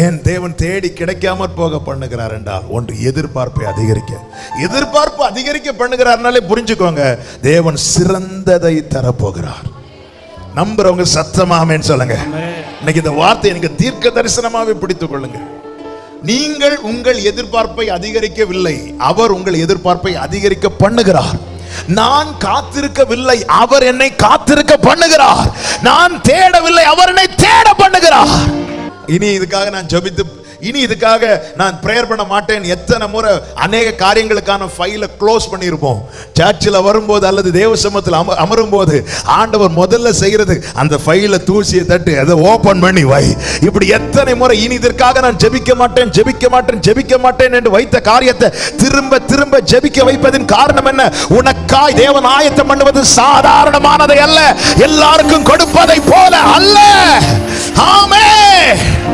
ஏன் தேவன் தேடி கிடைக்காமற் போக பண்ணுகிறார் என்றால், ஒன்று எதிர்பார்ப்பை அதிகரிக்க பண்ணுகிறார்னாலே புரிஞ்சுக்கோங்க, தேவன் சிறந்ததை தரப்போகிறார். நம்புறவங்க சத்தமாமேன்னு சொல்லுங்க. இன்னைக்கு இந்த வார்த்தை எனக்கு தீர்க்க தரிசனமாவே பிடித்துக் கொள்ளுங்க. நீங்கள் உங்கள் எதிர்பார்ப்பை அதிகரிக்கவில்லை, அவர் உங்கள் எதிர்பார்ப்பை அதிகரிக்க பண்ணுகிறார். நான் காத்திருக்கவில்லை, அவர் என்னை காத்திருக்க பண்ணுகிறார். நான் தேடவில்லை, அவர் என்னை தேட பண்ணுகிறார். இனி இதுக்காக நான் பிரேயர் பண்ண மாட்டேன். எத்தனை முறை அநேக காரியங்களுக்கான ஃபைலை க்ளோஸ் பண்ணியிருப்போம். சர்ச்சில் வரும்போது அல்லது தேவ சமூகத்தில் அமரும் போது ஆண்டவர் முதல்ல செய்யறது அந்த ஃபைலை தூசியை தட்டு அதை ஓபன் பண்ணி வை. இப்படி எத்தனை முறை இனி இதற்காக நான் ஜெபிக்க மாட்டேன் என்று வைத்த காரியத்தை திரும்ப திரும்ப ஜெபிக்க வைப்பதின் காரணம் என்ன? உனக்காய் தேவன் ஆயத்தம் பண்ணுவது சாதாரணமானதை அல்ல, எல்லாருக்கும் கொடுப்பதை போல அல்ல. ஆமென்.